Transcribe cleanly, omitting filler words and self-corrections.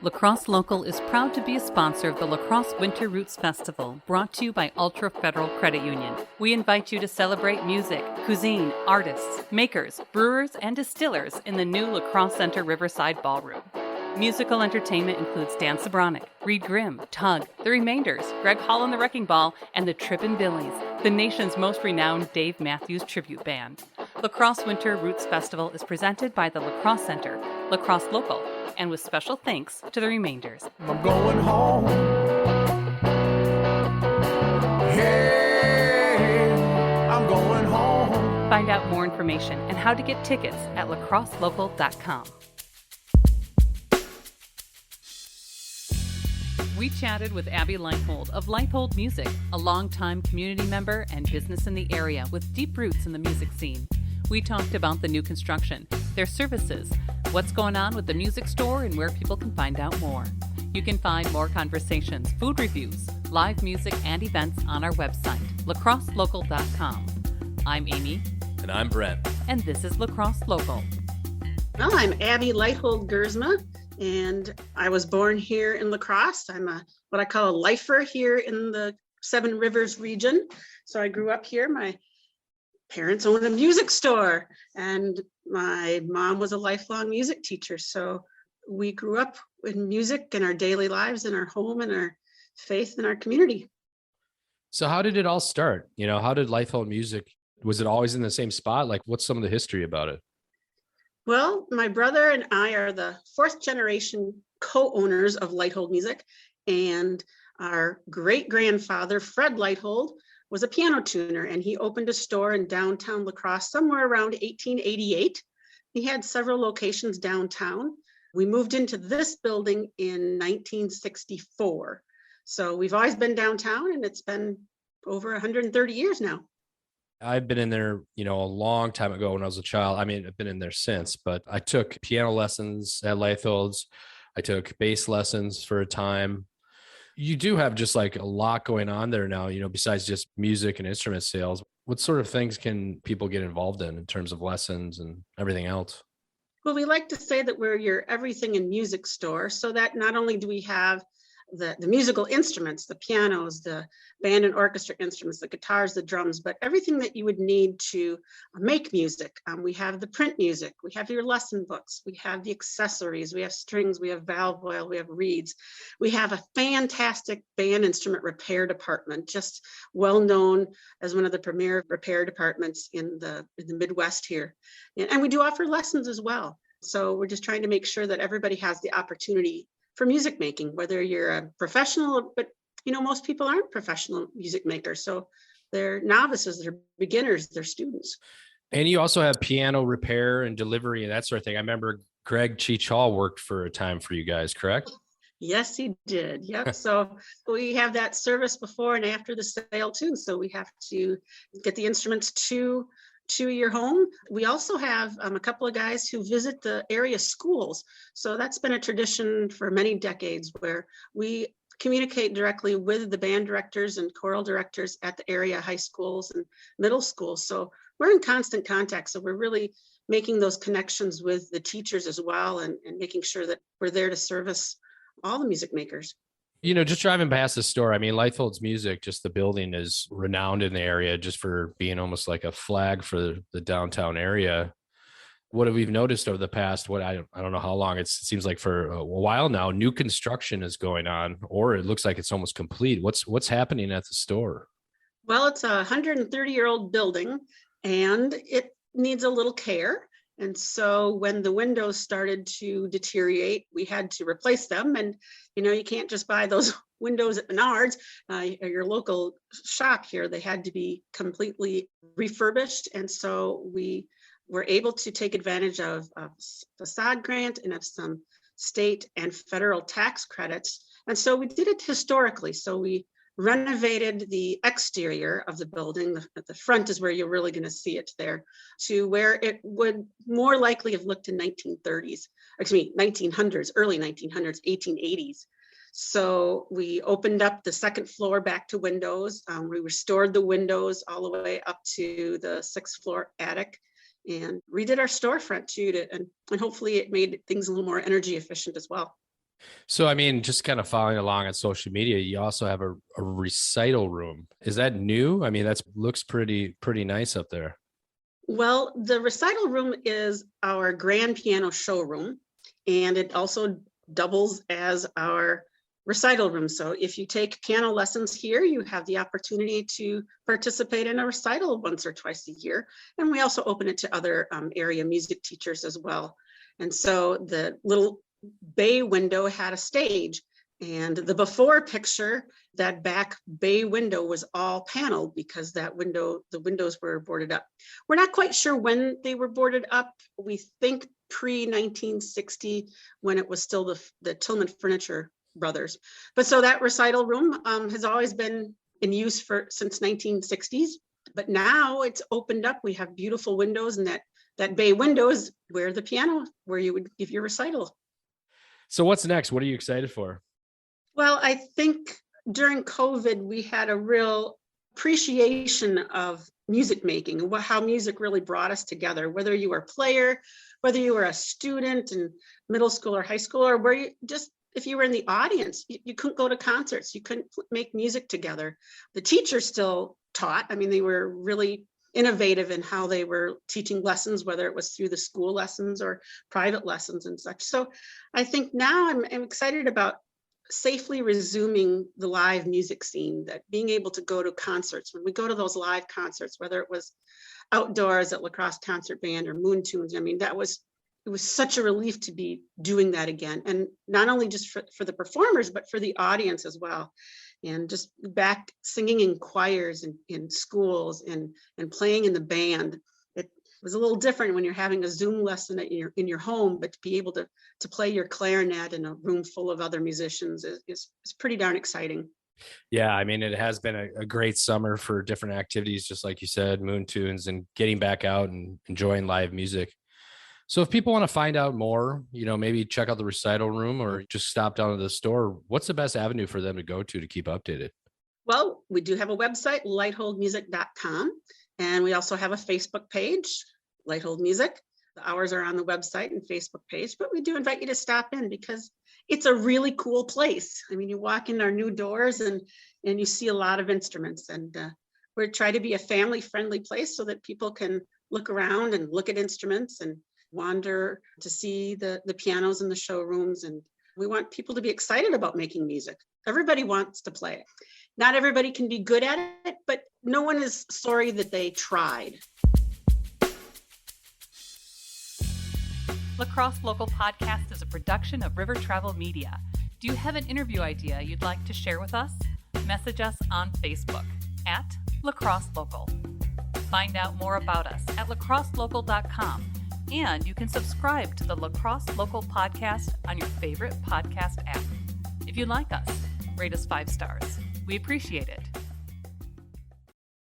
La Crosse Local is proud to be a sponsor of the La Crosse Winter Roots Festival, brought to you by Ultra Federal Credit Union. We invite you to celebrate music, cuisine, artists, makers, brewers, and distillers in the new La Crosse Center Riverside Ballroom. Musical entertainment includes Dan Sobronic, Reed Grimm, Tug, The Remainders, Greg Hall and the Wrecking Ball, and the Trippin' Billies, the nation's most renowned Dave Matthews tribute band. La Crosse Winter Roots Festival is presented by the La Crosse Center, La Crosse Local, and with special thanks to The Remainders. I'm going home. Hey, I'm going home. Find out more information and how to get tickets at lacrosselocal.com. We chatted with Abbie Leithold of Leithold Music, a longtime community member and business in the area with deep roots in the music scene. We talked about the new construction, their services, what's going on with the music store, and where people can find out more. You can find more conversations, food reviews, live music, and events on our website, lacrosselocal.com. I'm Amy. And I'm Brent. And this is La Crosse Local. Well, I'm Abbie Leithold Gersma, and I was born here in La Crosse. I'm what I call a lifer here in the Seven Rivers region. So I grew up here. My parents owned a music store, and my mom was a lifelong music teacher. So we grew up in music in our daily lives, in our home, and our faith in our community. So how did it all start? How did Leithold Music, was it always in the same spot? Like, what's some of the history about it? Well, my brother and I are the fourth generation co-owners of Leithold Music, and our great-grandfather, Fred Leithold, was a piano tuner, and he opened a store in downtown La Crosse somewhere around 1888. He had several locations downtown. We moved into this building in 1964. So we've always been downtown, and it's been over 130 years now. I've been in there, a long time ago when I was a child. I mean, I've been in there since, but I took piano lessons at Leithold's. I took bass lessons for a time. You do have just like a lot going on there now, besides just music and instrument sales. What sort of things can people get involved in terms of lessons and everything else? Well, we like to say that we're your everything in music store, so that not only do we have the musical instruments, the pianos, the band and orchestra instruments, the guitars, the drums, but everything that you would need to make music. We have the print music, we have your lesson books, we have the accessories, we have strings, we have valve oil, we have reeds. We have a fantastic band instrument repair department, just well known as one of the premier repair departments in the Midwest here. And we do offer lessons as well. So we're just trying to make sure that everybody has the opportunity for music making, whether you're a professional, but most people aren't professional music makers. So they're novices, they're beginners, they're students. And you also have piano repair and delivery and that sort of thing. I remember Greg Cheech Hall worked for a time for you guys, correct? Yes, he did. Yep. So we have that service before and after the sale too. So we have to get the instruments to your home. We also have a couple of guys who visit the area schools. So that's been a tradition for many decades where we communicate directly with the band directors and choral directors at the area high schools and middle schools. So we're in constant contact. So we're really making those connections with the teachers as well, and making sure that we're there to service all the music makers. Just driving past the store, I meid Leithold's Music, just the building is renowned in the area just for being almost like a flag for the downtown area. What have we noticed over the past, I don't know how long, it seems like for a while now, new construction is going on, or it looks like it's almost complete. What's happening at the store? Well, it's a 130-year-old building, and it needs a little care. And so when the windows started to deteriorate, we had to replace them. And, you can't just buy those windows at Menards or your local shop here. They had to be completely refurbished. And so we were able to take advantage of a facade grant and of some state and federal tax credits. And so we did it historically. So we renovated the exterior of the building. The front is where you're really going to see it there, to where it would more likely have looked in 1900s, early 1900s, 1880s. So we opened up the second floor back to windows. We restored the windows all the way up to the sixth floor attic, and redid our storefront too, and hopefully it made things a little more energy efficient as well. So, I mean, just kind of following along on social media, you also have a recital room. Is that new? I mean, that's looks pretty nice up there. Well, the recital room is our grand piano showroom, and it also doubles as our recital room. So if you take piano lessons here, you have the opportunity to participate in a recital once or twice a year. And we also open it to other area music teachers as well. And so the little bay window had a stage. And the before picture, that back bay window was all paneled because the windows were boarded up. We're not quite sure when they were boarded up. We think pre-1960, when it was still the Tillman Furniture Brothers. But so that recital room has always been in use since 1960s. But now it's opened up. We have beautiful windows, and that bay window is where you would give your recital. So what's next? What are you excited for? Well, I think during COVID, we had a real appreciation of music making and how music really brought us together, whether you were a player, whether you were a student in middle school or high school, or if you were in the audience, you couldn't go to concerts, you couldn't make music together. The teachers still taught. I mean, they were really innovative in how they were teaching lessons, whether it was through the school lessons or private lessons and such. So I think now I'm excited about safely resuming the live music scene, that being able to go to concerts, when we go to those live concerts, whether it was outdoors at La Crosse Concert Band or Moon Tunes, I mean, it was such a relief to be doing that again. And not only just for the performers, but for the audience as well. And just back singing in choirs and in schools and playing in the band. It was a little different when you're having a Zoom lesson in your home, but to be able to play your clarinet in a room full of other musicians is pretty darn exciting. Yeah, I mean, it has been a great summer for different activities, just like you said, Moon Tunes, and getting back out and enjoying live music. So if people want to find out more, maybe check out the recital room or just stop down to the store, what's the best avenue for them to go to keep updated? Well, we do have a website, leitholdmusic.com, and we also have a Facebook page, Leithold Music. The hours are on the website and Facebook page, but we do invite you to stop in because it's a really cool place. I mean, you walk in our new doors and you see a lot of instruments, and we're trying to be a family-friendly place so that people can look around and look at instruments and wander to see the pianos in the showrooms. And we want people to be excited about making music. Everybody wants to play it. Not everybody can be good at it, but no one is sorry that they tried. La Crosse Local Podcast is a production of River Travel Media. Do you have an interview idea you'd like to share with us? Message us on Facebook at La Crosse Local. Find out more about us at lacrosselocal.com. And you can subscribe to the La Crosse Local Podcast on your favorite podcast app. If you like us, rate us 5 stars. We appreciate it.